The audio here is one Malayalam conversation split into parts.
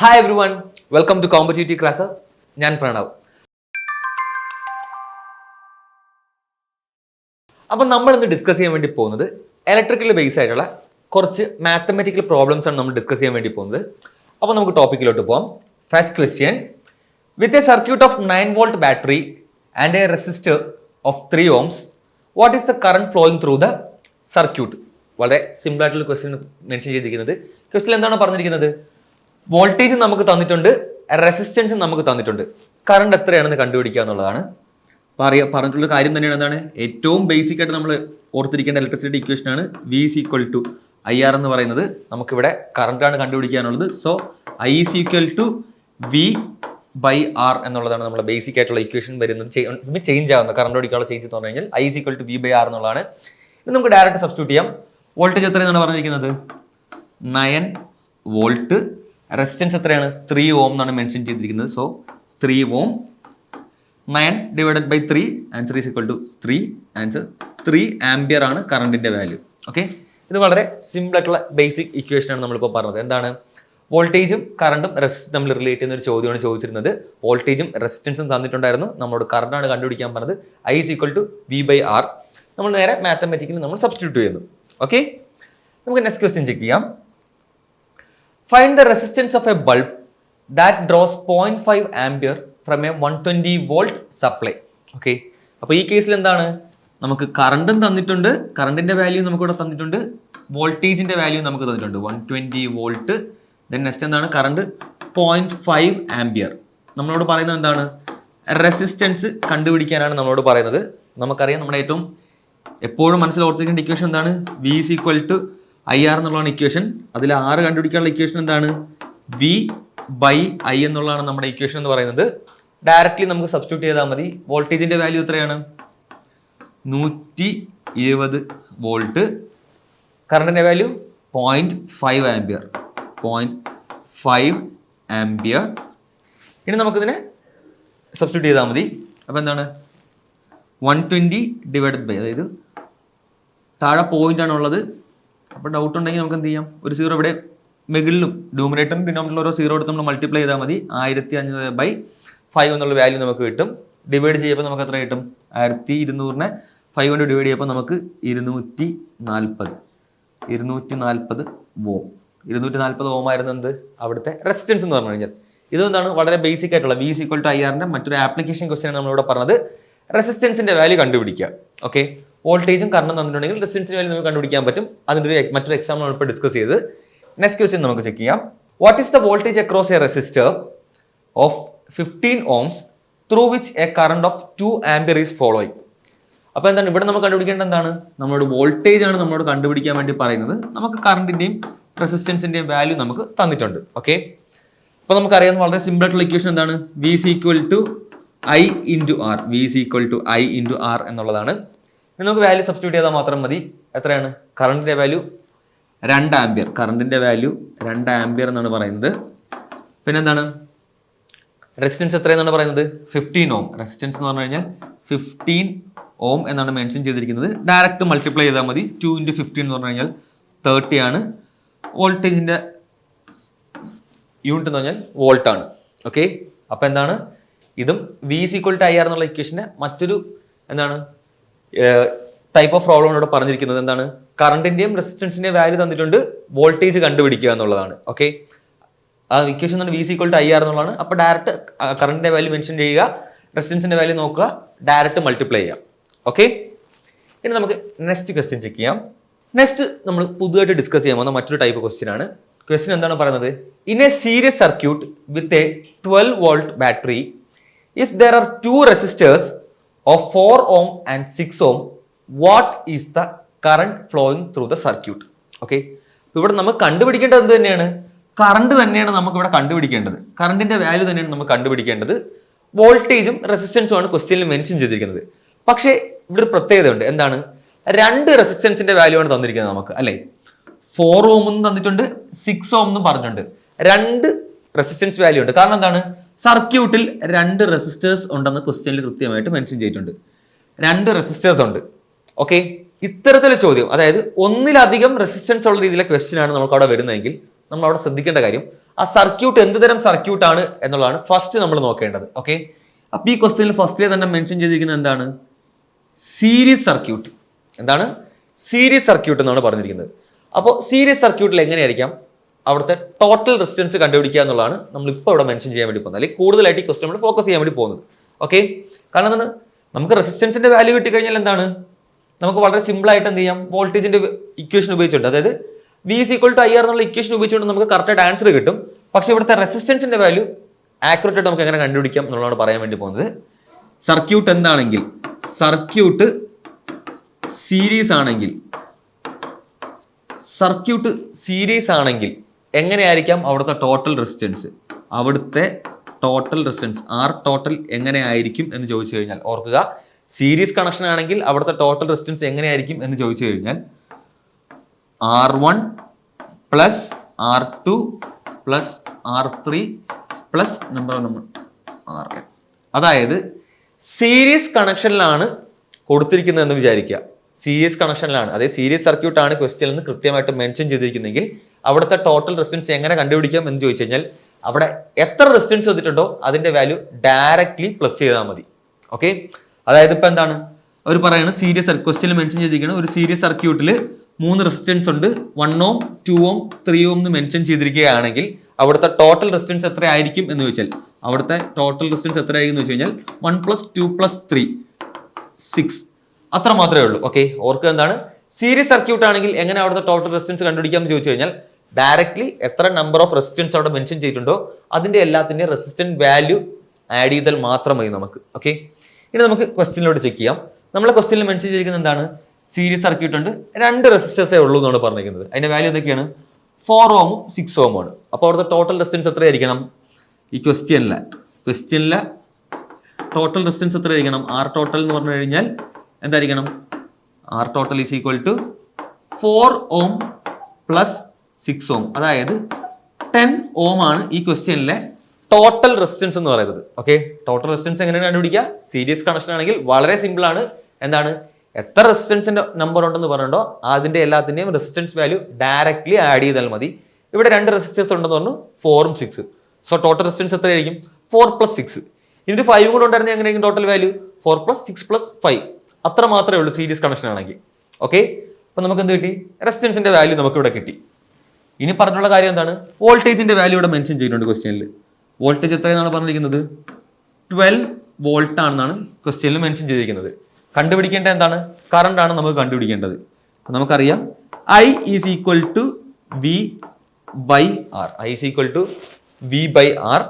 Hi everyone, welcome to competitive cracker. ഞാൻ പ്രണവ്. അപ്പം നമ്മൾ ഇന്ന് ഡിസ്കസ് ചെയ്യാൻ വേണ്ടി പോകുന്നത് ഇലക്ട്രിക്കൽ ബേസ് ആയിട്ടുള്ള കുറച്ച് മാത്തമെറ്റിക്കൽ പ്രോബ്ലംസ് ആണ് നമ്മൾ ഡിസ്കസ് ചെയ്യാൻ വേണ്ടി പോകുന്നത്. അപ്പോൾ നമുക്ക് ടോപ്പിക്കിലോട്ട് പോകാം. First question: with a circuit of 9 volt battery and A resistor of 3 ohms, what is the current flowing through the circuit? വളരെ സിമ്പിൾ ആയിട്ടുള്ള ക്വസ്റ്റ്യൻ മെൻഷൻ ചെയ്തിരിക്കുന്നത്. ക്വസ്റ്റ്യൻ എന്താണ് പറഞ്ഞിരിക്കുന്നത്? വോൾട്ടേജ് നമുക്ക് തന്നിട്ടുണ്ട്, റെസിസ്റ്റൻസ് നമുക്ക് തന്നിട്ടുണ്ട്, കറണ്ട് എത്രയാണെന്ന് കണ്ടുപിടിക്കുക എന്നുള്ളതാണ്. പറഞ്ഞിട്ടുള്ള കാര്യം തന്നെയാണ്. എന്താണ് ഏറ്റവും ബേസിക് ആയിട്ട് നമ്മൾ ഓർത്തിരിക്കേണ്ട ഇലക്ട്രിസിറ്റി ഇക്വേഷൻ ആണ് V is equal to I R എന്ന് പറയുന്നത്. നമുക്കിവിടെ കറണ്ടാണ് കണ്ടുപിടിക്കാനുള്ളത്. So I is equal to V by R എന്നുള്ളതാണ് നമ്മുടെ ബേസിക് ആയിട്ടുള്ള ഇക്വേഷൻ വരുന്നത്. ചേഞ്ച് ആവുന്ന കറണ്ട് ഓടിക്കാനുള്ള ചേഞ്ച് എന്ന് പറഞ്ഞു കഴിഞ്ഞാൽ I is equal to V by R എന്നുള്ളതാണ്. ഇത് നമുക്ക് ഡയറക്റ്റ് സബ്സ്റ്റിറ്റ്യൂട്ട് ചെയ്യാം. വോൾട്ടേജ് എത്രയാണ് പറഞ്ഞിരിക്കുന്നത്? 9 വോൾട്ട്. റെസിസ്റ്റൻസ് എത്രയാണ്? 3 ohm എന്നാണ് മെൻഷൻ ചെയ്തിരിക്കുന്നത്. So 3 ohm, 9 divided by 3, answer is equal to 3. Answer 3 ampere ആണ് കറണ്ടിന്റെ വാല്യൂ. ഓക്കെ, ഇത് വളരെ സിമ്പിൾ ആയിട്ടുള്ള ബേസിക് ഇക്വേഷൻ ആണ് നമ്മളിപ്പോൾ പറഞ്ഞത്. എന്താണ്? വോൾട്ടേജും കറണ്ടും റെസിസ്റ്റൻസ് നമ്മൾ റിലേറ്റ് ചെയ്യുന്ന ഒരു ചോദ്യമാണ് ചോദിച്ചിരുന്നത്. വോൾട്ടേജും റെസിസ്റ്റൻസും തന്നിട്ടുണ്ടായിരുന്നു. നമ്മളോട് കറണ്ടാണ് കണ്ടുപിടിക്കാൻ പറഞ്ഞത്. I is equal to V by R. നമ്മൾ നേരെ മാത്തമാറ്റിക്കലി നമ്മൾ സബ്സ്റ്റിറ്റ്യൂട്ട് ചെയ്യുന്നു. ഓക്കെ, നമുക്ക് നെക്സ്റ്റ് ക്വസ്റ്റ്യൻ ചെക്ക് ചെയ്യാം. Find the resistance of a bulb that draws 0.5 ampere from a 120 volt supply. Okay, അപ്പോൾ ഈ കേസിൽ എന്താണ്? നമുക്ക് കറണ്ടും തന്നിട്ടുണ്ട്, കറണ്ടിന്റെ വാല്യൂ നമുക്ക് ഇവിടെ തന്നിട്ടുണ്ട്, വോൾട്ടേജിന്റെ വാല്യൂ നമുക്ക് തന്നിട്ടുണ്ട് 120 വോൾട്ട്. ദെൻ നെക്സ്റ്റ് എന്താണ്? Current 0.5 ampere. നമ്മളോട് പറയുന്നത് എന്താണ്? റെസിസ്റ്റൻസ് കണ്ടുപിടിക്കാനാണ് നമ്മളോട് പറയുന്നത്. നമുക്കറിയാം നമ്മുടെ ഏറ്റവും എപ്പോഴും മനസ്സിൽ ഓർത്തിരിക്കേണ്ട ഇക്വേഷൻ എന്താണ്? V is equal to I R എന്നുള്ളതാണ് ഇക്വേഷൻ. അതിൽ ആറ് കണ്ടുപിടിക്കാനുള്ള ഇക്വേഷൻ എന്താണ്? വി ബൈ ഐ എന്നുള്ളതാണ് നമ്മുടെ ഇക്വേഷൻ എന്ന് പറയുന്നത്. ഡയറക്റ്റ്ലി നമുക്ക് സബ്സ്റ്റിറ്റ്യൂട്ട് ചെയ്താൽ മതി. വോൾട്ടേജിന്റെ വാല്യൂ എത്രയാണ്? 120 വോൾട്ട്. കറണ്ടിന്റെ വാല്യൂ 0.5 ആംപിയർ. 0.5 ആംപിയർ. ഇനി നമുക്കിതിനെ സബ്സ്റ്റിറ്റ്യൂട്ട് ചെയ്താൽ മതി. അപ്പോൾ എന്താണ്? 120 ഡിവൈഡഡ് ബൈ, അതായത് താഴെ പോയിന്റ് ആണുള്ളത്. അപ്പോൾ ഡൗട്ട് ഉണ്ടെങ്കിൽ നമുക്ക് എന്ത് ചെയ്യാം? ഒരു സീറോ ഇവിടെ മുകളിലും ഡൂമിനേറ്ററും ഡിനോമിനേറ്ററിലും ഓരോ സീറോ എടുത്ത് നമ്മൾ മൾട്ടിപ്ലൈ ചെയ്താൽ മതി. 1500 ബൈ 5 എന്നുള്ള വാല്യൂ നമുക്ക് കിട്ടും. ഡിവൈഡ് ചെയ്യുമ്പോൾ നമുക്ക് എത്ര കിട്ടും? 1200നെ 5 കൊണ്ട് ഡിവൈഡ് ചെയ്യുമ്പോൾ നമുക്ക് 240 ഓം. 240 ഓം ആയിരുന്നു എന്ത്? അവിടുത്തെ റെസിസ്റ്റൻസ് എന്ന് പറഞ്ഞു കഴിഞ്ഞാൽ. ഇതെന്താണ്? വളരെ ബേസിക് ആയിട്ടുള്ള V is equal to I ആറിന്റെ മറ്റൊരു ആപ്ലിക്കേഷൻ ക്വസ്റ്റ്യൻ ആണ് നമ്മളിവിടെ പറഞ്ഞത്. റെസിസ്റ്റൻസിന്റെ വാല്യൂ കണ്ടുപിടിക്കുക. ഓക്കെ, വോൾട്ടേജും കറണ്ടും തന്നിട്ടുണ്ടെങ്കിൽ റെസിസ്റ്റൻസിന്റെ വാല്യൂ നമുക്ക് കണ്ടുപിടിക്കാൻ പറ്റും. അതിന്റെ മറ്റൊരു എക്സാമ്പിൾ നമ്മൾ ഇപ്പോൾ ഡിസ്കസ് ചെയ്ത്. നെക്സ്റ്റ് ക്വസ്റ്റ്യൻ നമുക്ക് ചെക്ക് ചെയ്യാം. What is the voltage across A resistor of 15 ohms through which A current of 2 ampere is following? അപ്പോൾ എന്താണ് ഇവിടെ നമ്മൾ കണ്ടുപിടിക്കേണ്ടത്? എന്താണ്? നമ്മളോട് വോൾട്ടേജ് ആണ് നമ്മളോട് കണ്ടുപിടിക്കാൻ വേണ്ടി പറയുന്നത്. നമുക്ക് കറണ്ടിന്റെയും റെസിസ്റ്റൻസിന്റെയും വാല്യൂ നമുക്ക് തന്നിട്ടുണ്ട്. ഓക്കെ, അപ്പോൾ നമുക്കറിയാവുന്ന വളരെ സിമ്പിൾ ആയിട്ടുള്ള ഇക്വേഷൻ എന്താണ്? V is equal to I into R. V is equal to I into R എന്നുള്ളതാണ്. ഇനി നമുക്ക് വാല്യൂ സബ്സ്റ്റിറ്റ്യൂട്ട് ചെയ്താൽ മാത്രം മതി. എത്രയാണ്? കറണ്ടിന്റെ വാല്യൂ 2 ആംപിയർ. കറണ്ടിന്റെ വാല്യൂ 2 ആംപിയർ എന്നാണ് പറയുന്നത്. പിന്നെ എന്താണ്? റെസിസ്റ്റൻസ് എത്രയെന്നാണ് പറയുന്നത്? 15 ഓം. റെസിസ്റ്റൻസ് എന്ന് പറഞ്ഞു കഴിഞ്ഞാൽ 15 ഓം എന്നാണ് മെൻഷൻ ചെയ്തിരിക്കുന്നത്. ഡയറക്റ്റ് മൾട്ടിപ്ലൈ ചെയ്താൽ മതി. 2 × 15 എന്ന് പറഞ്ഞു കഴിഞ്ഞാൽ 30 ആണ്. വോൾട്ടേജിന്റെ യൂണിറ്റ് എന്ന് പറഞ്ഞാൽ വോൾട്ട് ആണ്. ഓക്കെ, അപ്പൊ എന്താണ്? ഇതും V is equal to I R എന്നുള്ള ഇക്വേഷന്റെ മറ്റൊരു എന്താണ് ടൈപ്പ് ഓഫ് പ്രോബ്ലം ഇവിടെ പറഞ്ഞിരിക്കുന്നത്. എന്താണ്? കറണ്ടിന്റെയും റെസിസ്റ്റൻസിന്റെയും വാല്യൂ തന്നിട്ടുണ്ട്, വോൾട്ടേജ് കണ്ടുപിടിക്കുക എന്നുള്ളതാണ്. ഓക്കെ, ആ equation V is equal to I R എന്നുള്ളതാണ്. അപ്പോൾ ഡയറക്റ്റ് കറണ്ടിന്റെ വാല്യൂ മെൻഷൻ ചെയ്യുക, റെസിസ്റ്റൻസിന്റെ വാല്യൂ നോക്കുക, ഡയറക്റ്റ് മൾട്ടിപ്ലൈ ചെയ്യുക. ഓക്കെ, ഇനി നമുക്ക് നെക്സ്റ്റ് ക്വസ്റ്റ്യൻ ചെക്ക് ചെയ്യാം. നെക്സ്റ്റ് നമ്മൾ പുതുതായിട്ട് ഡിസ്കസ് ചെയ്യാൻ പോകുന്ന മറ്റൊരു ടൈപ്പ് ക്വസ്റ്റ്യൻ ആണ്. ക്വസ്റ്റ്യൻ എന്താണ് പറയുന്നത്? In A series circuit with a 12 volt battery, if there are 2 resistors of 4 ohm and 6 ohm, what is the current flowing through the circuit? Okay, ഇവിടെ നമുക്ക് കണ്ടുപിടിക്കേണ്ടത് എന്ത് തന്നെയാണ്? കറണ്ട് തന്നെയാണ് നമുക്ക് ഇവിടെ കണ്ടുപിടിക്കേണ്ടത്. കറണ്ടിന്റെ വാല്യൂ തന്നെയാണ് നമുക്ക് കണ്ടുപിടിക്കേണ്ടത്. വോൾട്ടേജും റെസിസ്റ്റൻസും ആണ് ക്വസ്റ്റ്യനിൽ മെൻഷൻ ചെയ്തിരിക്കുന്നത്. പക്ഷേ ഇവിടെ ഒരു പ്രത്യേകത ഉണ്ട്. എന്താണ്? 2 റെസിസ്റ്റൻസിന്റെ വാല്യൂ ആണ് തന്നിരിക്കുന്നത് നമുക്ക്, അല്ലേ? 4 ohm എന്നും തന്നിട്ടുണ്ട്, 6 ohm എന്നും പറഞ്ഞിട്ടുണ്ട്. 2 റെസിസ്റ്റൻസ് വാല്യൂ ഉണ്ട്. കാരണം എന്താണ്? സർക്യൂട്ടിൽ 2 റെസിസ്റ്റേഴ്സ് ഉണ്ടെന്ന് ക്വസ്റ്റ്യനിൽ കൃത്യമായിട്ട് മെൻഷൻ ചെയ്തിട്ടുണ്ട്. 2 റെസിസ്റ്റേഴ്സ് ഉണ്ട്. ഓക്കെ, ഇത്തരത്തിലുള്ള ചോദ്യം, അതായത് ഒന്നിലധികം റെസിസ്റ്റൻസ് ഉള്ള രീതിയിലെ ക്വസ്റ്റ്യൻ ആണ് നമുക്ക് അവിടെ വരുന്നതെങ്കിൽ നമ്മൾ അവിടെ ശ്രദ്ധിക്കേണ്ട കാര്യം ആ സർക്യൂട്ട് എന്ത് തരം സർക്യൂട്ട് ആണ് എന്നുള്ളതാണ് ഫസ്റ്റ് നമ്മൾ നോക്കേണ്ടത്. ഓക്കെ, അപ്പൊ ഈ ക്വസ്റ്റ്യനിൽ ഫസ്റ്റിലെ തന്നെ മെൻഷൻ ചെയ്തിരിക്കുന്നത് എന്താണ്? Series circuit. എന്താണ്? സീരീസ് സർക്യൂട്ട് എന്നാണ് പറഞ്ഞിരിക്കുന്നത്. അപ്പോൾ സീരീസ് സർക്യൂട്ടിൽ എങ്ങനെയായിരിക്കാം അവിടുത്തെ ടോട്ടൽ റെസിസ്റ്റൻസ് കണ്ടുപിടിക്കുക എന്നുള്ളതാണ് നമ്മൾ ഇപ്പോൾ ഇവിടെ മെൻഷൻ ചെയ്യാൻ വേണ്ടി പോകുന്നത്, അല്ലെങ്കിൽ കൂടുതലായിട്ട് ഈ ക്വസ്റ്റ്യൻ നമ്മൾ ഫോക്കസ് ചെയ്യാൻ വേണ്ടി പോകുന്നത്. ഓക്കെ, കാരണം എന്താണ്, നമുക്ക് റെസിസ്റ്റൻസിന്റെ വാല്യൂ കിട്ടിക്കഴിഞ്ഞാൽ എന്താണ്, നമുക്ക് വളരെ സിമ്പിൾ ആയിട്ട് എന്ത് ചെയ്യാം, വോൾട്ടേജിന്റെ ഇക്വേഷൻ ഉപയോഗിച്ചുകൊണ്ട്, അതായത് V is equal to IR എന്നുള്ള ഇക്വേഷൻ ഉപയോഗിച്ചുകൊണ്ട് നമുക്ക് കറക്റ്റായിട്ട് ആൻസർ കിട്ടും. പക്ഷേ ഇവിടുത്തെ റെസിസ്റ്റൻസിന്റെ വാല്യൂ ആക്യുറേറ്റ് ആയിട്ട് നമുക്ക് എങ്ങനെ കണ്ടുപിടിക്കാം എന്നുള്ളതാണ് പറയാൻ വേണ്ടി പോകുന്നത്. സർക്യൂട്ട് എന്താണെങ്കിൽ, സർക്യൂട്ട് സീരീസ് ആണെങ്കിൽ എങ്ങനെയായിരിക്കാം അവിടുത്തെ ടോട്ടൽ റെസിസ്റ്റൻസ്, ആർ ടോട്ടൽ എങ്ങനെയായിരിക്കും എന്ന് ചോദിച്ചു കഴിഞ്ഞാൽ, ഓർക്കുക സീരീസ് കണക്ഷൻ ആണെങ്കിൽ അവിടുത്തെ ടോട്ടൽ റെസിസ്റ്റൻസ് എങ്ങനെയായിരിക്കും എന്ന് ചോദിച്ചു കഴിഞ്ഞാൽ R1 plus R2 plus R3 plus number RN. അതായത് സീരീസ് കണക്ഷനിലാണ് കൊടുത്തിരിക്കുന്നത് എന്ന് വിചാരിക്കുക. സീരീസ് കണക്ഷനിലാണ്, അതായത് സീരീസ് സർക്യൂട്ട് ആണ് ക്വസ്റ്റ്യൻ എന്ന് കൃത്യമായിട്ട് മെൻഷൻ ചെയ്തിരിക്കുന്നെങ്കിൽ അവിടുത്തെ ടോട്ടൽ റെസിസ്റ്റൻസ് എങ്ങനെ കണ്ടുപിടിക്കാം എന്ന് ചോദിച്ചു കഴിഞ്ഞാൽ അവിടെ എത്ര റെസിസ്റ്റൻസ് വന്നിട്ടുണ്ടോ അതിന്റെ വാല്യൂ ഡയറക്ട്ലി പ്ലസ് ചെയ്താൽ മതി. ഓക്കെ, അതായത് ഇപ്പൊ എന്താണ് അവർ പറയുന്നത്, സീരീസ് ക്വസ്റ്റ്യനിൽ മെൻഷൻ ചെയ്തിരിക്കുന്നത് ഒരു സീരീസ് സർക്യൂട്ടിൽ 3 റെസിസ്റ്റൻസ് ഉണ്ട്, 1 ohm 2 ohm 3 ohm എന്ന് മെൻഷൻ ചെയ്തിരിക്കുകയാണെങ്കിൽ അവിടുത്തെ ടോട്ടൽ റെസിസ്റ്റൻസ് എത്ര ആയിരിക്കും എന്ന് ചോദിച്ചാൽ അവിടുത്തെ ടോട്ടൽ റെസിസ്റ്റൻസ് എത്ര ആയിരിക്കും എന്ന് വെച്ച് കഴിഞ്ഞാൽ 1 + 2 + 3 6, അത്ര മാത്രമേ ഉള്ളൂ. ഓക്കെ, ഓർക്ക് എന്താണ്, സീരീസ് സർക്യൂട്ട് ആണെങ്കിൽ എങ്ങനെ അവിടുത്തെ ടോട്ടൽ റെസിസ്റ്റൻസ് കണ്ടുപിടിക്കാം എന്ന് ചോദിച്ചു കഴിഞ്ഞാൽ ഡയറക്ട്ലി എത്ര നമ്പർ ഓഫ് റെസിസ്റ്റൻസ് അവിടെ മെൻഷൻ ചെയ്തിട്ടുണ്ടോ അതിന്റെ എല്ലാത്തിന്റെ റെസിസ്റ്റൻസ് വാല്യൂ ആഡ് ചെയ്താൽ മാത്രം മതി നമുക്ക്. ഓക്കെ, ഇനി നമുക്ക് ക്വസ്റ്റ്യനിലോട്ട് ചെക്ക് ചെയ്യാം. നമ്മളെ ക്വസ്റ്റ്യനിൽ മെൻഷൻ ചെയ്തിരിക്കുന്നത് എന്താണ്, സീരീസ് സർക്യൂട്ട് ഉണ്ട്, 2 റെസിസ്റ്റേഴ്സേ ഉള്ളൂ എന്നാണ് പറഞ്ഞിരിക്കുന്നത്. അതിന്റെ വാല്യൂ എന്തൊക്കെയാണ്, 4 ohm 6 ohm ആണ്. അപ്പോൾ അവിടുത്തെ ടോട്ടൽ റെസിസ്റ്റൻസ് എത്രയായിരിക്കണം, ഈ ക്വസ്റ്റ്യനിലെ ടോട്ടൽ റെസിസ്റ്റൻസ് എത്രയായിരിക്കണം, ആർ ടോട്ടൽ എന്ന് പറഞ്ഞു കഴിഞ്ഞാൽ എന്തായിരിക്കണം, R total is equal to 4 ohm plus 6 ohm, അതായത് 10 ohm ആണ് ഈ ക്വസ്റ്റ്യനിലെ ടോട്ടൽ റെസിസ്റ്റൻസ് എന്ന് പറയുന്നത്. ഓക്കെ, ടോട്ടൽ റെസിസ്റ്റൻസ് എങ്ങനെയാണ് കണ്ടുപിടിക്കുക, സീരീസ് കണക്ഷൻ ആണെങ്കിൽ വളരെ സിമ്പിൾ ആണ്. എന്താണ്, എത്ര റെസിസ്റ്റൻസിന്റെ നമ്പർ ഉണ്ടെന്ന് പറഞ്ഞോ അതിന്റെ എല്ലാത്തിന്റെയും റെസിസ്റ്റൻസ് വാല്യൂ ഡയറക്ട്ലി ആഡ് ചെയ്താൽ മതി. ഇവിടെ 2 റെസിസ്റ്റൻസ് ഉണ്ടെന്ന് പറഞ്ഞു, 4 ഉം 6. സോ ടോട്ടൽ റെസിസ്റ്റൻസ് എത്രയായിരിക്കും, 4 + 6. ഇനി 5 കൂടെ ഉണ്ടായിരുന്നെങ്കിൽ എങ്ങനെയായിരിക്കും ടോട്ടൽ വാല്യൂ, 4 + 6 + 5. അത്ര മാത്രമേ ഉള്ളൂ സീരീസ് കണക്ഷൻ ആണെങ്കിൽ. ഓക്കെ, അപ്പൊ നമുക്ക് എന്ത് കിട്ടി, റെസിസ്റ്റൻസിന്റെ വാല്യൂ നമുക്ക് ഇവിടെ കിട്ടി. ഇനി പറഞ്ഞുള്ള കാര്യം എന്താണ്, വോൾട്ടേജിന്റെ വാല്യൂ ഇവിടെ മെൻഷൻ ചെയ്യുന്നുണ്ട് ക്വസ്റ്റ്യനിൽ. വോൾട്ടേജ് എത്രയെന്നാണ് പറഞ്ഞിരിക്കുന്നത്, 12 വോൾട്ട് ആണെന്നാണ് ക്വസ്റ്റ്യനിൽ മെൻഷൻ ചെയ്തിരിക്കുന്നത്. കണ്ടുപിടിക്കേണ്ടത് എന്താണ്, കറണ്ട് ആണ് നമുക്ക് കണ്ടുപിടിക്കേണ്ടത്. നമുക്കറിയാം I is equal to V/R. I is equal to V/R.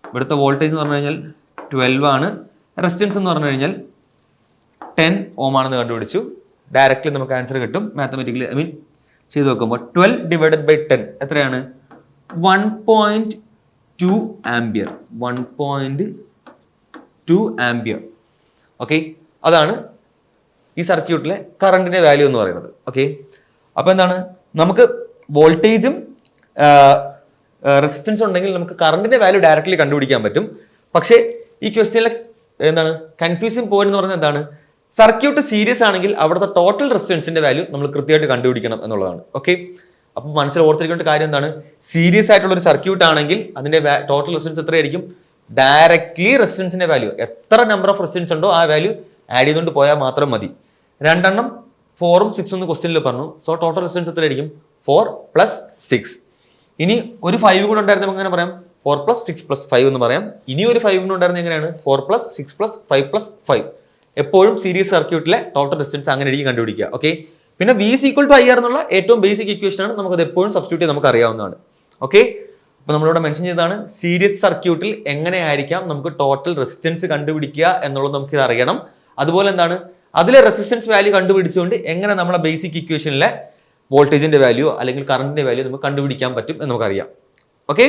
ഇവിടുത്തെ വോൾട്ടേജ് എന്ന് പറഞ്ഞു കഴിഞ്ഞാൽ 12 ആണ്, റെസിസ്റ്റൻസ് എന്ന് പറഞ്ഞു കഴിഞ്ഞാൽ 10 ohm ആണെന്ന് കണ്ടുപിടിച്ചു. ഡയറക്റ്റ്ലി നമുക്ക് ആൻസർ കിട്ടും മാത്തമാറ്റിക്കലി, ചെയ്ത് നോക്കുമ്പോൾ 12 / 10 എത്രയാണ്, 1.2 ആംപിയർ. 1.2 ആംപിയർ. ഓക്കെ, അതാണ് ഈ സർക്യൂട്ടിലെ കറണ്ടിന്റെ വാല്യൂ എന്ന് പറയുന്നത്. ഓക്കെ, അപ്പൊ എന്താണ്, നമുക്ക് വോൾട്ടേജും റെസിസ്റ്റൻസ് ഉണ്ടെങ്കിൽ നമുക്ക് കറണ്ടിന്റെ വാല്യൂ ഡയറക്റ്റ്ലി കണ്ടുപിടിക്കാൻ പറ്റും. പക്ഷേ ഈ ക്വസ്റ്റ്യനിലെ എന്താണ് കൺഫ്യൂസിങ് പോയിന്റ് എന്ന് പറയുന്നത് എന്താണ്, സർക്യൂട്ട് സീരീസ് ആണെങ്കിൽ അവിടുത്തെ ടോട്ടൽ റെസിസ്റ്റൻസിന്റെ വാല്യൂ നമ്മൾ കൃത്യമായിട്ട് കണ്ടുപിടിക്കണം എന്നുള്ളതാണ്. ഓക്കെ, അപ്പൊ മനസ്സിൽ ഓർത്തിരിക്കേണ്ട കാര്യം എന്താണ്, സീരീസ് ആയിട്ടുള്ള ഒരു സർക്യൂട്ട് ആണെങ്കിൽ അതിന്റെ ടോട്ടൽ റെസിസ്റ്റൻസ് എത്രയായിരിക്കും, ഡയറക്ട്ലി റെസിസ്റ്റൻസിന്റെ വാല്യൂ എത്ര നമ്പർ ഓഫ് റെസിസ്റ്റൻസ് ഉണ്ടോ ആ വാല്യൂ ആഡ് ചെയ്തുകൊണ്ട് പോയാൽ മാത്രം മതി. 2 എണ്ണം 4 ഉം 6 എന്ന് ക്വസ്റ്റ്യനിൽ പറഞ്ഞു. സോ ടോട്ടൽ റെസിസ്റ്റൻസ് എത്രയായിരിക്കും, 4 + 6. ഇനി ഒരു 5 കൂടെ ഉണ്ടായിരുന്ന നമുക്ക് എങ്ങനെ പറയാം, 4 + 6 + 5 എന്ന് പറയാം. ഇനി ഒരു 5 കൂടെ ഉണ്ടായിരുന്ന എങ്ങനെയാണ്, 4 + 6 + 5 + 5. എപ്പോഴും സീരീസ് സർക്യൂട്ടിലെ ടോട്ടൽ റെസിസ്റ്റൻസ് അങ്ങനെ ആയിരിക്കും കണ്ടുപിടിക്കുക. ഓക്കെ, പിന്നെ V is equal to IR എന്നുള്ള ഏറ്റവും ബേസിക് ഇക്വേഷൻ ആണ്, നമുക്കത് എപ്പോഴും സബ്സ്റ്റിറ്റ്യൂട്ട് നമുക്ക് അറിയാവുന്നതാണ്. ഓക്കെ, അപ്പൊ നമ്മളിവിടെ മെൻഷൻ ചെയ്തതാണ് സീരീസ് സർക്യൂട്ടിൽ എങ്ങനെയായിരിക്കാം നമുക്ക് ടോട്ടൽ റെസിസ്റ്റൻസ് കണ്ടുപിടിക്കുക എന്നുള്ളത് നമുക്ക് ഇത് അറിയണം. അതുപോലെ എന്താണ്, അതിലെ റെസിസ്റ്റൻസ് വാല്യൂ കണ്ടുപിടിച്ചുകൊണ്ട് എങ്ങനെ നമ്മളെ ബേസിക് ഇക്വേഷനിലെ വോൾട്ടേജിന്റെ വാല്യൂ അല്ലെങ്കിൽ കറണ്ടിന്റെ വാല്യൂ നമുക്ക് കണ്ടുപിടിക്കാൻ പറ്റും എന്ന് നമുക്കറിയാം. ഓക്കെ,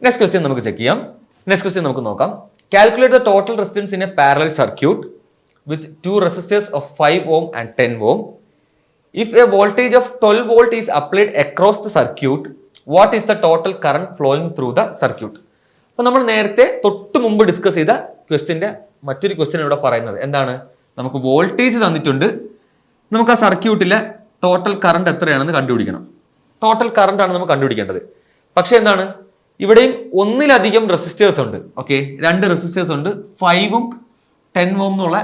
നെക്സ്റ്റ് ക്വസ്റ്റ്യൻ നമുക്ക് ചെക്ക് ചെയ്യാം. നെക്സ്റ്റ് ക്വസ്റ്റ്യൻ നമുക്ക് നോക്കാം. Calculate the total resistance in A parallel circuit with 2 resistors of 5 ohm and 10 ohm. If a voltage of 12 volt is applied across the circuit, what is the total current flowing through the circuit? അപ്പോൾ നമ്മൾ നേരത്തെ തൊട്ട് മുമ്പ് ഡിസ്കസ് ചെയ്ത ക്വസ്റ്റ്യന്റെ മറ്റൊരു ക്വസ്റ്റ്യൻ ഇവിടെ പറയുന്നത് എന്താണ്, നമുക്ക് വോൾട്ടേജ് തന്നിട്ടുണ്ട്, നമുക്ക് ആ സർക്യൂട്ടിലെ ടോട്ടൽ കറണ്ട് എത്രയാണെന്ന് കണ്ടുപിടിക്കണം. ടോട്ടൽ കറണ്ട് ആണ് നമുക്ക് കണ്ടുപിടിക്കേണ്ടത്. പക്ഷെ എന്താണ്, ഇവിടെയും ഒന്നിലധികം റെസിസ്റ്റേഴ്സ് ഉണ്ട്. ഓക്കെ, 2 റെസിസ്റ്റേഴ്സ് ഉണ്ട്, 5 ഉം 10 ഓം എന്നുള്ള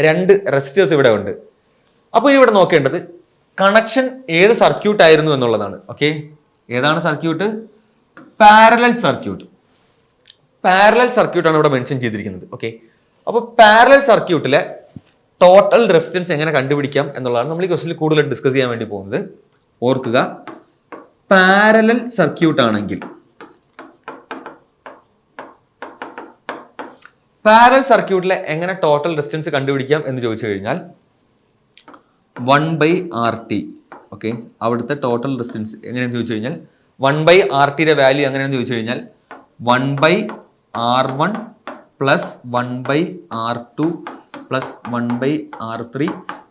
2 റെസിസ്റ്റേഴ്സ് ഇവിടെ ഉണ്ട്. അപ്പൊ ഇനി ഇവിടെ നോക്കേണ്ടത് കണക്ഷൻ ഏത് സർക്യൂട്ട് ആയിരുന്നു എന്നുള്ളതാണ്. ഓക്കെ, ഏതാണ് സർക്യൂട്ട്? Parallel circuit. പാരലൽ സർക്യൂട്ടാണ് ഇവിടെ മെൻഷൻ ചെയ്തിരിക്കുന്നത്. ഓക്കെ, അപ്പോൾ പാരലൽ സർക്യൂട്ടിലെ ടോട്ടൽ റെസിസ്റ്റൻസ് എങ്ങനെ കണ്ടുപിടിക്കാം എന്നുള്ളതാണ് നമ്മൾ ഈ ക്വസ്റ്റിൽ കൂടുതൽ ഡിസ്കസ് ചെയ്യാൻ വേണ്ടി പോകുന്നത്. ഓർക്കുക, പാരലൽ സർക്യൂട്ട് ആണെങ്കിൽ പാരലൽ സർക്യൂട്ടിലെ എങ്ങനെ ടോട്ടൽ റെസിസ്റ്റൻസ് കണ്ടുപിടിക്കാം എന്ന് ചോദിച്ചു കഴിഞ്ഞാൽ 1/RT. ഓക്കെ, അവിടുത്തെ ടോട്ടൽ റെസിസ്റ്റൻസ് എങ്ങനെയാണെന്ന് ചോദിച്ചു കഴിഞ്ഞാൽ 1/RTയുടെ വാല്യൂ എങ്ങനെയാണെന്ന് ചോദിച്ചു കഴിഞ്ഞാൽ 1/R1 plus 1/R2 plus 1/R3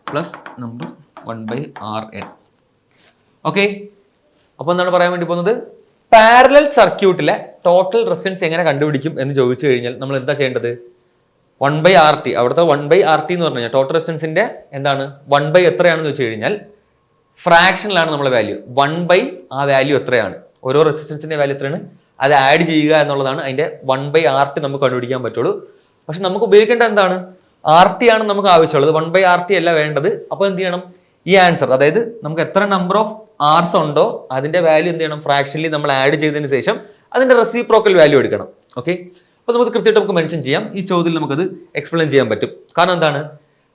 plus number 1/RN. Okay, അപ്പോൾ എന്താണ് പറയാൻ വേണ്ടി പോകുന്നത്? പാരലൽ സർക്യൂട്ടിലെ ടോട്ടൽ റെസിസ്റ്റൻസ് എങ്ങനെ കണ്ടുപിടിക്കും എന്ന് ചോദിച്ചു കഴിഞ്ഞാൽ നമ്മൾ എന്താ ചെയ്യേണ്ടത്? 1/RT, അവിടുത്തെ 1/RT എന്ന് പറഞ്ഞു കഴിഞ്ഞാൽ ടോട്ടൽ റെസിസ്റ്റൻസിന്റെ എന്താണ് 1/ എത്രയാണെന്ന് വെച്ച് കഴിഞ്ഞാൽ ഫ്രാക്ഷനിലാണ് നമ്മളെ വാല്യൂ. 1/ ആ വാല്യൂ എത്രയാണ്, ഓരോ റെസിസ്റ്റൻസിന്റെ വാല്യൂ എത്രയാണ്, അത് ആഡ് ചെയ്യുക എന്നുള്ളതാണ് അതിന്റെ 1/RT നമുക്ക് കണ്ടുപിടിക്കാൻ പറ്റുള്ളൂ. പക്ഷെ നമുക്ക് ഉപയോഗിക്കേണ്ട എന്താണ്? RT ആണ് നമുക്ക് ആവശ്യമുള്ളത്, 1/RT അല്ല വേണ്ടത്. അപ്പോൾ എന്ത് ചെയ്യണം? ഈ ആൻസർ, അതായത് നമുക്ക് എത്ര നമ്പർ ഓഫ് ആർസ് ഉണ്ടോ അതിന്റെ വാല്യൂ എന്ത് ചെയ്യണം? ഫ്രാക്ഷനിൽ നമ്മൾ ആഡ് ചെയ്തതിന് ശേഷം അതിന്റെ റെസിപ്രോക്കൽ വാല്യൂ എടുക്കണം. ഓക്കെ, അപ്പോൾ നമുക്ക് കൃത്യമായിട്ട് നമുക്ക് മെൻഷൻ ചെയ്യാം. ഈ ചോദ്യത്തിൽ നമുക്കത് എക്സ്പ്ലെയിൻ ചെയ്യാൻ പറ്റും. കാരണം എന്താണ്,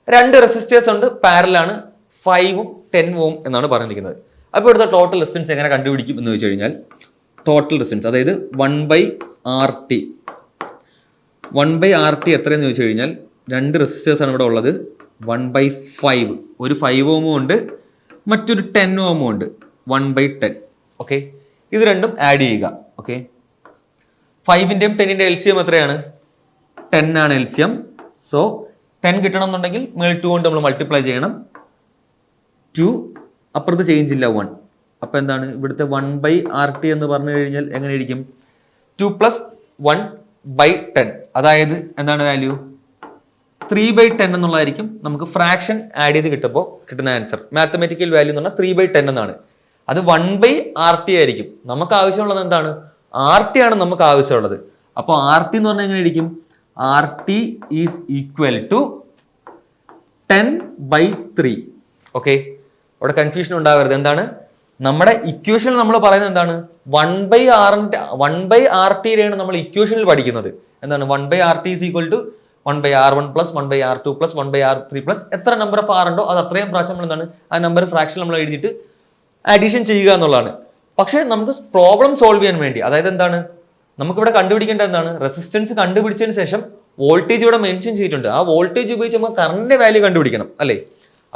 2 റെസിസ്റ്റേഴ്സ് ഉണ്ട്, പാരലാണ്, 5 ഉം 10 ഓം എന്നാണ് പറഞ്ഞിരിക്കുന്നത്. അപ്പോൾ ഇവിടുത്തെ ടോട്ടൽ റെസിസ്റ്റൻസ് എങ്ങനെ കണ്ടുപിടിക്കും എന്ന് വെച്ച് കഴിഞ്ഞാൽ ടോട്ടൽ റെസിസ്റ്റൻസ്, അതായത് 1/RT. 1/RT എത്രയെന്ന് ചോദിച്ചു കഴിഞ്ഞാൽ 2 റെസിസ്റ്റേഴ്സ് ആണ് ഇവിടെ ഉള്ളത്. 1/5, ഒരു 5 ഓമും ഉണ്ട്, മറ്റൊരു 10 ഓമും ഉണ്ട്, 1/10. ഓക്കെ, ഇത് രണ്ടും ആഡ് ചെയ്യുക. ഓക്കെ, 5ന്റെയും 10ന്റെയും LCM എത്രയാണ്? 10 ആണ് LCM. സോ 10 കിട്ടണം എന്നുണ്ടെങ്കിൽ മേൽ 2 കൊണ്ട് നമ്മൾ മൾട്ടിപ്ലൈ ചെയ്യണം. 2 അപ്പുറത്ത് ചേഞ്ച് ഇല്ല, 1. അപ്പൊ എന്താണ് ഇവിടുത്തെ 1/RT എന്ന് പറഞ്ഞു കഴിഞ്ഞാൽ എങ്ങനെയായിരിക്കും? 2 + 1/10, അതായത് എന്താണ് വാല്യൂ? 3/10 എന്നുള്ളതായിരിക്കും നമുക്ക് ഫ്രാക്ഷൻ ആഡ് ചെയ്ത് കിട്ടുമ്പോൾ കിട്ടുന്ന ആൻസർ. മാത്തമെറ്റിക്കൽ വാല്യൂ എന്ന് പറഞ്ഞാൽ 3/10 എന്നാണ്. അത് 1/RT ആയിരിക്കും. നമുക്ക് ആവശ്യമുള്ളത് എന്താണ്? RT ആണ് നമുക്ക് ആവശ്യമുള്ളത്. അപ്പോൾ RT എന്ന് പറഞ്ഞാൽ എങ്ങനെയായിരിക്കും? RT is equal to 10/3. Okay, അവിടെ കൺഫ്യൂഷൻ ഉണ്ടാവരുത്. എന്താണ് നമ്മുടെ ഇക്വേഷനിൽ നമ്മൾ പറയുന്നത്? എന്താണ് 1/RTയിലാണ് നമ്മൾ ഇക്വേഷനിൽ പഠിക്കുന്നത്. എന്താണ് 1/RT is equal to 1/R1 plus 1/R2 plus 1/R3 plus എത്ര നമ്പർ ഓഫ് ആർ ഉണ്ടോ അത് അത്രയും പ്രാവശ്യം നമ്മൾ എന്താണ് ആ നമ്പർ ഫ്രാക്ഷൻ നമ്മൾ എഴുതിയിട്ട് അഡീഷൻ ചെയ്യുക എന്നുള്ളതാണ്. പക്ഷേ നമുക്ക് പ്രോബ്ലം സോൾവ് ചെയ്യാൻ വേണ്ടി, അതായത് എന്താണ് നമുക്കിവിടെ കണ്ടുപിടിക്കേണ്ടത് എന്താണ്? റെസിസ്റ്റൻസ് കണ്ടുപിടിച്ചതിന് ശേഷം വോൾട്ടേജ് ഇവിടെ മെൻഷൻ ചെയ്തിട്ടുണ്ട്. ആ വോൾട്ടേജ് ഉപയോഗിച്ച് നമുക്ക് കറണ്ടിന്റെ വാല്യൂ കണ്ടുപിടിക്കണം, അല്ലേ?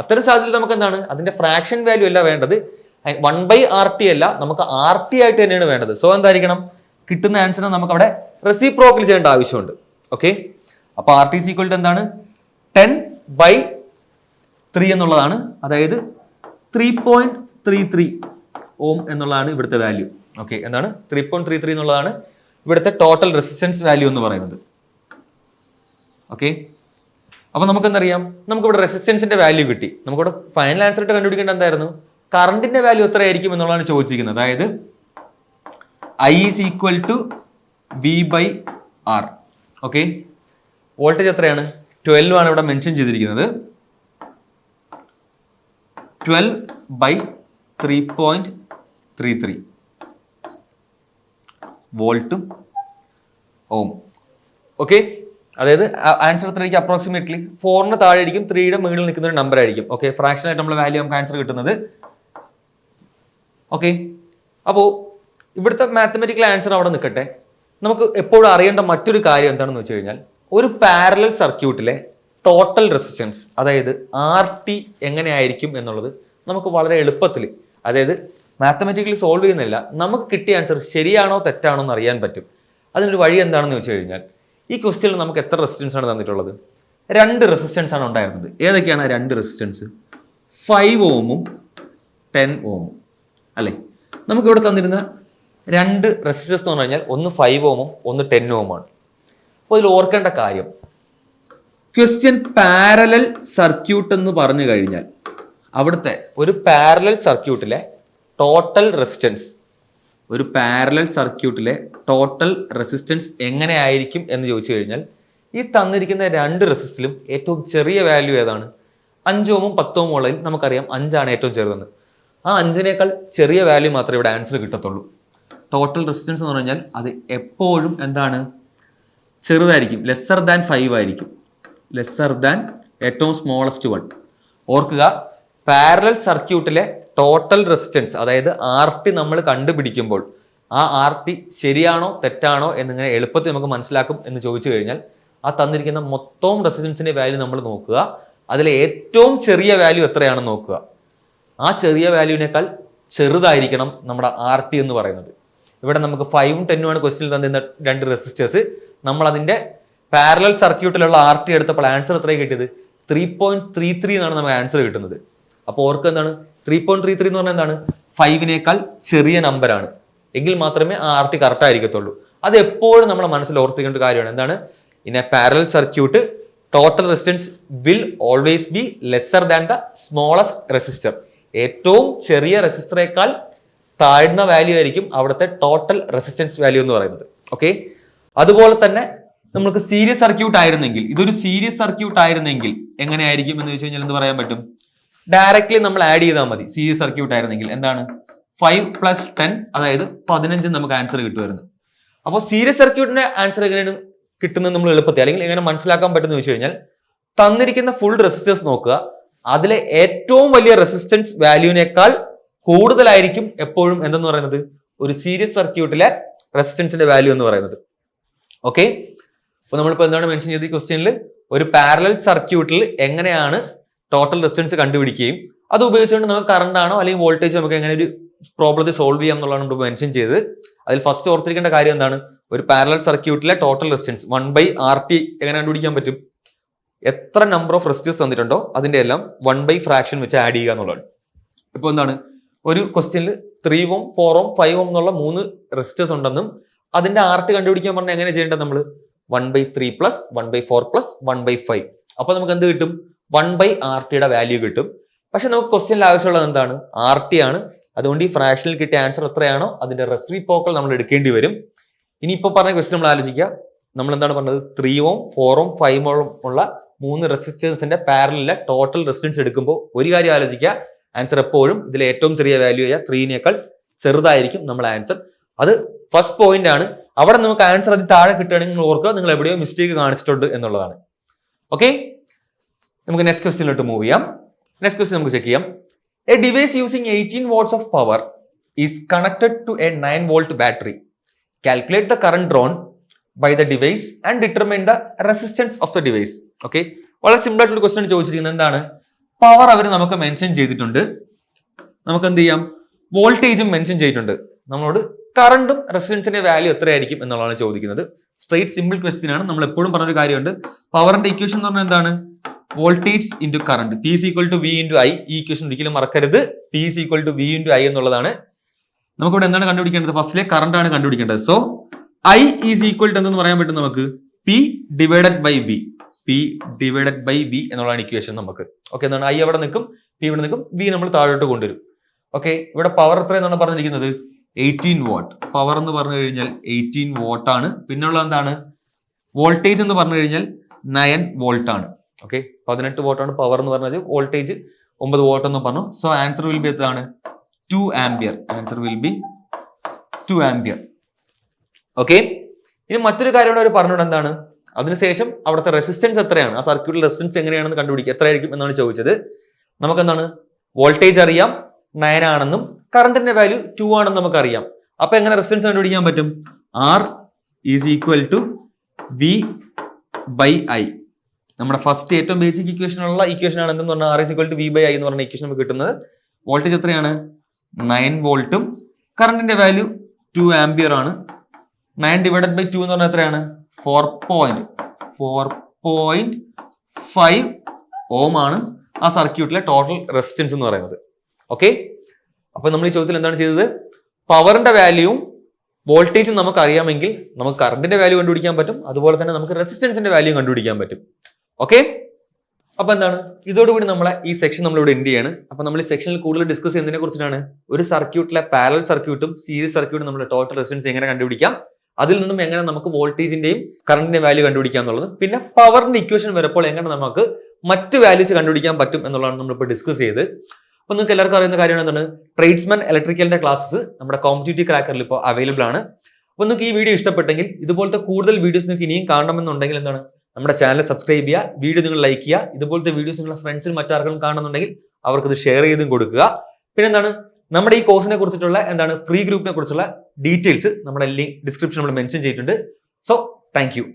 അത്തരം സാഹചര്യത്തിൽ നമുക്ക് എന്താണ് അതിന്റെ ഫ്രാക്ഷൻ വാല്യൂ അല്ല വേണ്ടത്, 1/RT അല്ല, നമുക്ക് RT ആയിട്ട് തന്നെയാണ് വേണ്ടത്. സോ എന്തായിരിക്കണം കിട്ടുന്ന ആൻസറിനെ നമുക്ക് അവിടെ റെസിപ്രോക്കൽ ചെയ്യേണ്ട ആവശ്യമുണ്ട്. ഓക്കെ, അപ്പൊ RT ഈസ് ഈക്വൽ ടു എന്താണ്? 10/3 എന്നുള്ളതാണ്, അതായത് 3.33 ഓം എന്നുള്ളതാണ് ഇവിടുത്തെ വാല്യൂ. ഓക്കെ, എന്താണ് 3.33 എന്നുള്ളതാണ് ഇവിടുത്തെ ടോട്ടൽ റെസിസ്റ്റൻസ് വാല്യൂ എന്ന് പറയുന്നത്. ഓക്കെ, അപ്പൊ നമുക്ക് എന്തറിയാം? നമുക്കിവിടെ റെസിസ്റ്റൻസിന്റെ വാല്യൂ കിട്ടി. നമുക്കിവിടെ ഫൈനൽ ആൻസർ ആയിട്ട് കണ്ടുപിടിക്കേണ്ട എന്തായിരുന്നു? കറണ്ടിന്റെ വാല്യൂ എത്രയായിരിക്കും എന്നുള്ളതാണ് ചോദിച്ചിരിക്കുന്നത്. അതായത് I is equal to V/R. Okay, voltage എത്രയാണ്? 12 ആണ് ഇവിടെ മെൻഷൻ ചെയ്തിരിക്കുന്നത്. 12/3.33 വോൾട്ടും ഓം. ഓക്കെ, അതായത് ആൻസർ എത്രയായിരിക്കും? അപ്രോക്സിമേറ്റ്ലി 4ന് താഴെ ആയിരിക്കും, 3യുടെ മുകളിൽ നിൽക്കുന്ന ഒരു നമ്പർ ആയിരിക്കും. ഓക്കെ, ഫ്രാക്ഷൻ ആയിട്ട് നമ്മൾ വാല്യൂ നമുക്ക് ആൻസർ കിട്ടുന്നത്. ഓക്കെ, അപ്പോൾ ഇവിടുത്തെ മാത്തമെറ്റിക്കൽ ആൻസർ അവിടെ നിൽക്കട്ടെ. നമുക്ക് എപ്പോഴും അറിയേണ്ട മറ്റൊരു കാര്യം എന്താണെന്ന് വെച്ച് കഴിഞ്ഞാൽ ഒരു പാരലൽ സർക്യൂട്ടിലെ ടോട്ടൽ റെസിസ്റ്റൻസ്, അതായത് RT എങ്ങനെയായിരിക്കും എന്നുള്ളത് നമുക്ക് വളരെ എളുപ്പത്തിൽ, അതായത് മാത്തമെറ്റിക്കലി സോൾവ് ചെയ്യുന്നില്ല, നമുക്ക് കിട്ടിയ ആൻസർ ശരിയാണോ തെറ്റാണോ എന്ന് അറിയാൻ പറ്റും. അതിനൊരു വഴി എന്താണെന്ന് വെച്ച് കഴിഞ്ഞാൽ ഈ ക്വസ്റ്റ്യനിൽ നമുക്ക് എത്ര റെസിസ്റ്റൻസ് ആണ് തന്നിട്ടുള്ളത്? 2 റെസിസ്റ്റൻസ് ആണ് ഉണ്ടായിരുന്നത്. ഏതൊക്കെയാണ് 2 റെസിസ്റ്റൻസ്? 5 ഓമും 10 ഓമും, അല്ലേ? നമുക്കിവിടെ തന്നിരുന്ന 2 റെസിസ്റ്റൻസ് എന്ന് പറഞ്ഞു കഴിഞ്ഞാൽ ഒന്ന് 5 ഓമും ഒന്ന് 10 ഓമാണ്. അപ്പോൾ ഇതിൽ ഓർക്കേണ്ട കാര്യം, ക്വസ്റ്റ്യൻ പാരലൽ സർക്യൂട്ട് എന്ന് പറഞ്ഞു കഴിഞ്ഞാൽ അവിടുത്തെ ഒരു പാരലൽ സർക്യൂട്ടിലെ ടോട്ടൽ റെസിസ്റ്റൻസ്, ഒരു പാരലൽ സർക്യൂട്ടിലെ ടോട്ടൽ റെസിസ്റ്റൻസ് എങ്ങനെയായിരിക്കും എന്ന് ചോദിച്ചു കഴിഞ്ഞാൽ ഈ തന്നിരിക്കുന്ന രണ്ട് റെസിസ്റ്റൻസിലും ഏറ്റവും ചെറിയ വാല്യൂ ഏതാണ്? 5 ഓമും 10 ഓമും ഉള്ളതിൽ നമുക്കറിയാം 5 ഏറ്റവും ചെറുതെന്ന്. ആ 5 ചെറിയ വാല്യൂ മാത്രമേ ഇവിടെ ആൻസർ കിട്ടത്തുള്ളൂ. ടോട്ടൽ റെസിസ്റ്റൻസ് എന്ന് പറഞ്ഞാൽ അത് എപ്പോഴും എന്താണ്? ചെറുതായിരിക്കും, ലെസ്സർ ദാൻ 5 ആയിരിക്കും. ലെസ്സർ ദാൻ ഏറ്റവും സ്മോളസ്റ്റ് വൺ. ഓർക്കുക, പാരലൽ സർക്യൂട്ടിലെ ടോട്ടൽ റെസിസ്റ്റൻസ് അതായത് RT നമ്മൾ കണ്ടുപിടിക്കുമ്പോൾ ആ RT ശരിയാണോ തെറ്റാണോ എന്നിങ്ങനെ എളുപ്പത്തിൽ നമുക്ക് മനസ്സിലാക്കും എന്ന് ചോദിച്ചു കഴിഞ്ഞാൽ ആ തന്നിരിക്കുന്ന മൊത്തം റെസിസ്റ്റൻസിന്റെ വാല്യൂ നമ്മൾ നോക്കുക, അതിലെ ഏറ്റവും ചെറിയ വാല്യൂ എത്രയാണെന്ന് നോക്കുക. ആ ചെറിയ വാല്യൂവിനേക്കാൾ ചെറുതായിരിക്കണം നമ്മുടെ RT എന്ന് പറയുന്നത്. ഇവിടെ നമുക്ക് 5ഉം 10ഉം ആണ് ക്വസ്റ്റ്യനിൽ തന്നിരുന്ന രണ്ട് റെസിസ്റ്റേഴ്സ്. നമ്മൾ അതിന്റെ പാരലൽ സർക്യൂട്ടിലുള്ള RT എടുത്തപ്പോൾ ആൻസർ എത്രയാണ് കിട്ടിയത്? 3.33 എന്നാണ് നമുക്ക് ആൻസർ കിട്ടുന്നത്. അപ്പോൾ ഓർക്ക് എന്താണ് 3.33 എന്ന് പറഞ്ഞാൽ എന്താണ്? 5നേക്കാൾ ചെറിയ നമ്പറാണ് എങ്കിൽ മാത്രമേ ആ RT കറക്റ്റ് ആയിരിക്കത്തുള്ളൂ. അത് എപ്പോഴും നമ്മുടെ മനസ്സിൽ ഓർത്തിക്കേണ്ട ഒരു കാര്യമാണ്. എന്താണ്? In A parallel circuit total resistance will always be lesser than the smallest resistor. ഏറ്റവും ചെറിയ റെസിസ്റ്ററേക്കാൾ താഴ്ന്ന വാല്യൂ ആയിരിക്കും അവിടുത്തെ ടോട്ടൽ റെസിസ്റ്റൻസ് വാല്യൂ എന്ന് പറയുന്നത്. ഓക്കെ, അതുപോലെ തന്നെ നമുക്ക് സീരീസ് സർക്യൂട്ട് ആയിരുന്നെങ്കിൽ, ഇതൊരു സീരീസ് സർക്യൂട്ട് ആയിരുന്നെങ്കിൽ എങ്ങനെയായിരിക്കും എന്ന് ചോദിച്ചു കഴിഞ്ഞാൽ എന്ത് പറയാൻ പറ്റും? ഡയറക്ട്ലി നമ്മൾ ആഡ് ചെയ്താൽ മതി. സീരീസ് സർക്യൂട്ട് ആയിരുന്നെങ്കിൽ എന്താണ്? 5 + 10 അതായത് 15 നമുക്ക് ആൻസർ കിട്ടുമായിരുന്നു. അപ്പോൾ സീരീസ് സർക്യൂട്ടിന്റെ ആൻസർ എങ്ങനെയാണ് കിട്ടുന്നത് നമ്മൾ എളുപ്പത്തിൽ അല്ലെങ്കിൽ എങ്ങനെ മനസ്സിലാക്കാൻ പറ്റുന്ന ചോദിച്ചു കഴിഞ്ഞാൽ തന്നിരിക്കുന്ന ഫുൾ റെസിസ്റ്റൻസ് നോക്കുക, അതിലെ ഏറ്റവും വലിയ റെസിസ്റ്റൻസ് വാല്യൂവിനേക്കാൾ കൂടുതലായിരിക്കും എപ്പോഴും എന്തെന്ന് പറയുന്നത് ഒരു സീരീസ് സർക്യൂട്ടിലെ റെസിസ്റ്റൻസിന്റെ വാല്യൂ എന്ന് പറയുന്നത്. ഓക്കെ, അപ്പൊ നമ്മളിപ്പോ എന്താണ് മെൻഷൻ ചെയ്ത ഈ ക്വസ്റ്റ്യനിൽ ഒരു പാരലൽ സർക്യൂട്ടിൽ എങ്ങനെയാണ് ടോട്ടൽ റെസിസ്റ്റൻസ് കണ്ടുപിടിക്കുകയും അത് ഉപയോഗിച്ചുകൊണ്ട് നമുക്ക് കറണ്ട് ആണോ അല്ലെങ്കിൽ വോൾട്ടേജ് നമുക്ക് എങ്ങനെ ഒരു പ്രോബ്ലത്തെ സോൾവ് ചെയ്യാം എന്നുള്ളതാണ് നമ്മൾ മെൻഷൻ ചെയ്തത്. അതിൽ ഫസ്റ്റ് ഓർത്തിരിക്കേണ്ട കാര്യം എന്താണ്? ഒരു പാരലൽ സർക്യൂട്ടിലെ ടോട്ടൽ റെസിസ്റ്റൻസ് 1/RT എങ്ങനെ കണ്ടുപിടിക്കാൻ പറ്റും? എത്ര നമ്പർ ഓഫ് റെസിസ്റ്റേഴ്സ് തന്നിട്ടുണ്ടോ അതിന്റെ എല്ലാം 1/fraction വെച്ച് ആഡ് ചെയ്യുക എന്നുള്ളതാണ്. ഇപ്പൊ എന്താണ് ഒരു ക്വസ്റ്റ്യനിൽ 3 ohm 4 ohm 5 ohm എന്നുള്ള 3 റെസിസ്റ്റേഴ്സ് ഉണ്ടെന്നും അതിന്റെ RT കണ്ടുപിടിക്കാൻ പറഞ്ഞാൽ എങ്ങനെ ചെയ്യേണ്ടത്? നമ്മൾ 1/3 + 1/4 + 1/5. അപ്പൊ നമുക്ക് എന്ത് കിട്ടും? 1/RTയുടെ വാല്യൂ കിട്ടും. പക്ഷെ നമുക്ക് ക്വസ്റ്റ്യനിൽ ആവശ്യമുള്ളത് എന്താണ്? RT ആണ്. അതുകൊണ്ട് ഈ ഫ്രാക്ഷനിൽ കിട്ടിയ ആൻസർ എത്രയാണോ അതിന്റെ റെസിപ്രോക്കൽ നമ്മൾ എടുക്കേണ്ടി വരും. ഇനി ഇപ്പൊ പറഞ്ഞ ക്വസ്റ്റ്യൻ നമ്മൾ ആലോചിക്കുക. നമ്മൾ എന്താണ് പറഞ്ഞത്? 3 ohm 4 ohm 5 ohm ഉള്ള 3 റെസിസ്റ്റൻസിന്റെ പാരലിലെ ടോട്ടൽ റെസിസ്റ്റൻസ് എടുക്കുമ്പോൾ ഒരു കാര്യം ആലോചിക്കുക, ആൻസർ എപ്പോഴും ഇതിലെ ഏറ്റവും ചെറിയ വാല്യൂ ആയ 3നേക്കാൾ ചെറുതായിരിക്കും നമ്മുടെ ആൻസർ. അത് ഫസ്റ്റ് പോയിന്റ് ആണ്. അവിടെ നമുക്ക് ആൻസർ അതിൽ താഴെ കിട്ടുകയാണെങ്കിൽ നിങ്ങൾ ഓർക്കുക നിങ്ങൾ എവിടെയോ മിസ്റ്റേക്ക് കാണിച്ചിട്ടുണ്ട് എന്നുള്ളതാണ്. ഓക്കെ, നമുക്ക് നെക്സ്റ്റ് ക്വസ്റ്റ്യനിലോട്ട് മൂവ് ചെയ്യാം. നെക്സ്റ്റ് ക്വസ്റ്റ്യൻ നമുക്ക് ചെക്ക് ചെയ്യാം. A device using 18 watts of power is connected to a 9 volt battery. Calculate the current drawn by the device and determine the resistance of the device. Okay, വളരെ സിമ്പിൾ ആയിട്ടുള്ള ക്വസ്റ്റ്യൻ ചോദിച്ചിരിക്കുന്നത് എന്താണ്? പവർ അവർ നമുക്ക് മെൻഷൻ ചെയ്തിട്ടുണ്ട്, നമുക്ക് എന്ത് ചെയ്യാം? വോൾട്ടേജും മെൻഷൻ ചെയ്തിട്ടുണ്ട്. നമ്മളോട് കറണ്ടും റെസിസ്റ്റൻസിന്റെ വാല്യൂ എത്രയായിരിക്കും എന്നുള്ളതാണ് ചോദിക്കുന്നത്. സ്ട്രേറ്റ് സിമ്പിൾ ക്വസ്റ്റ്യൻ ആണ്. നമ്മൾ എപ്പോഴും പറഞ്ഞൊരു കാര്യമുണ്ട്, പവറിന്റെ ഇക്വേഷൻ എന്ന് പറഞ്ഞാൽ എന്താണ്? Voltage into current, P = V × I. ഈ ഇക്വേഷൻ ഒരിക്കലും മറക്കരുത്. P = V × I എന്നുള്ളതാണ്. നമുക്കിവിടെ എന്താണ് കണ്ടുപിടിക്കേണ്ടത്? ഫസ്റ്റിലെ കറണ്ട് ആണ് കണ്ടുപിടിക്കേണ്ടത്. So I is equal to എന്തെന്ന് പറയാൻ പറ്റും നമുക്ക്? P divided by V. P divided by V എന്നുള്ളതാണ് ഇക്വേഷൻ നമുക്ക്. ഓക്കെ, എന്താണ്? I അവിടെ നിൽക്കും, P ഇവിടെ നിൽക്കും, V നമ്മൾ താഴോട്ട് കൊണ്ടുവരും. ഓക്കെ, ഇവിടെ പവർ എത്രയെന്നാണ് പറഞ്ഞിരിക്കുന്നത്? 18 watt. പവർ എന്ന് പറഞ്ഞു കഴിഞ്ഞാൽ 18 watt ആണ്. പിന്നെയുള്ള എന്താണ്? വോൾട്ടേജ് എന്ന് പറഞ്ഞു കഴിഞ്ഞാൽ 9 volt ആണ്. ഓക്കെ, 18 watt ആണ് പവർ എന്ന് പറഞ്ഞത്. വോൾട്ടേജ് 9 watt എന്ന് പറഞ്ഞു. സോ ആൻസർ വിൽ ബി എന്താണ്? 2 ampere. Answer will be 2 ampere. Okay, ഇനി മറ്റൊരു കാര്യം അവർ പറഞ്ഞോട് എന്താണ്? അതിനുശേഷം അവിടുത്തെ റെസിസ്റ്റൻസ് എത്രയാണ്, ആ സർക്യൂട്ടിൽ റെസിസ്റ്റൻസ് എങ്ങനെയാണെന്ന് കണ്ടുപിടിക്കുക. എത്രയായിരിക്കും എന്നാണ് ചോദിച്ചത്. നമുക്ക് എന്താണ്? വോൾട്ടേജ് അറിയാം 9 ആണെന്നും കറണ്ടിന്റെ വാല്യൂ 2 ആണെന്നും നമുക്ക് അറിയാം. അപ്പൊ എങ്ങനെ റെസിസ്റ്റൻസ് കണ്ടുപിടിക്കാൻ പറ്റും? R is equal to V by I. നമ്മുടെ ഫസ്റ്റ് ഏറ്റവും ബേസിക് ഇക്വേഷനുള്ള ഇക്വേഷൻ ആണ് എന്തെന്ന് പറഞ്ഞാൽ R is equal to V by I എന്ന് പറഞ്ഞ ഇക്വേഷൻ നമുക്ക് കിട്ടുന്നത്. വോൾട്ടേജ് എത്രയാണ്? 9 വോൾട്ടും കറണ്ടിന്റെ വാല്യൂ 2 ആംപിയർ ആണ്. 9 ഡിവൈഡഡ് ബൈ 2 എന്ന് പറഞ്ഞാൽ എത്രയാണ്? 4.5 ഓം ആണ് ആ സർക്യൂട്ടിലെ ടോട്ടൽ റെസിസ്റ്റൻസ് എന്ന് പറയുന്നത്. ഓക്കെ, അപ്പൊ നമ്മൾ ഈ ചോദ്യത്തിൽ എന്താണ് ചെയ്തത്? പവറിന്റെ വാല്യൂവും വോൾട്ടേജും നമുക്ക് അറിയാമെങ്കിൽ നമുക്ക് കറണ്ടിന്റെ വാല്യൂ കണ്ടുപിടിക്കാൻ പറ്റും. അതുപോലെ തന്നെ നമുക്ക് റെസിസ്റ്റൻസിന്റെ വാല്യൂ കണ്ടുപിടിക്കാൻ പറ്റും. ഓക്കെ, അപ്പൊ എന്താണ് ഇതോടുകൂടി നമ്മളെ ഈ സെക്ഷൻ നമ്മളിവിടെ എൻഡ് ചെയ്യാണ്. അപ്പൊ നമ്മൾ ഈ സെക്ഷനിൽ കൂടുതൽ ഡിസ്കസ് ചെയ്യുന്നതിനെ കുറിച്ചിട്ടാണ് ഒരു സർക്യൂട്ടിലെ പാരലൽ സർക്യൂട്ടും സീരീസ് സർക്യൂട്ടും നമ്മുടെ ടോട്ടൽ റെസിസ്റ്റൻസ് എങ്ങനെ കണ്ടുപിടിക്കാം, അതിൽ നിന്നും എങ്ങനെ നമുക്ക് വോൾട്ടേജിന്റെയും കറണ്ടിന്റെ വാല്യൂ കണ്ടുപിടിക്കാം എന്നുള്ളത്, പിന്നെ പവറിന്റെ ഇക്വേഷൻ വരുമ്പോൾ എങ്ങനെ നമുക്ക് മറ്റു വാല്യൂസ് കണ്ടുപിടിക്കാൻ പറ്റും എന്നുള്ളതാണ് നമ്മളിപ്പോൾ ഡിസ്കസ് ചെയ്ത്. അപ്പൊ നിങ്ങൾക്ക് എല്ലാവർക്കും അറിയുന്ന കാര്യമാണ് എന്താണ്, ട്രേഡ്സ്മാൻ ഇലക്ട്രിക്കലിന്റെ ക്ലാസ്സസ് നമ്മുടെ കോമ്പറ്റീറ്റീവ് ക്രാക്കറിൽ ഇപ്പോൾ അവൈലബിൾ ആണ്. അപ്പൊ നിങ്ങൾക്ക് ഈ വീഡിയോ ഇഷ്ടപ്പെട്ടെങ്കിൽ ഇതുപോലത്തെ കൂടുതൽ വീഡിയോസ് നിങ്ങൾക്ക് ഇനിയും കാണണമെന്നുണ്ടെങ്കിൽ എന്താണ് നമ്മുടെ ചാനൽ സബ്സ്ക്രൈബ് ചെയ്യുക, വീഡിയോ നിങ്ങൾ ലൈക്ക് ചെയ്യുക, ഇതുപോലത്തെ വീഡിയോസ് നിങ്ങളുടെ ഫ്രണ്ട്സിന് മറ്റാർക്കും കാണുന്നുണ്ടെങ്കിൽ അവർക്ക് ഇത് ഷെയർ ചെയ്തും കൊടുക്കുക. പിന്നെ എന്താണ് നമ്മുടെ ഈ കോഴ്സിനെ കുറിച്ചിട്ടുള്ള ഫ്രീ ഗ്രൂപ്പിനെ കുറിച്ചുള്ള ഡീറ്റെയിൽസ് നമ്മുടെ ലിങ്ക് ഡിസ്ക്രിപ്ഷനിൽ നമ്മൾ മെൻഷൻ ചെയ്തിട്ടുണ്ട്. So thank you.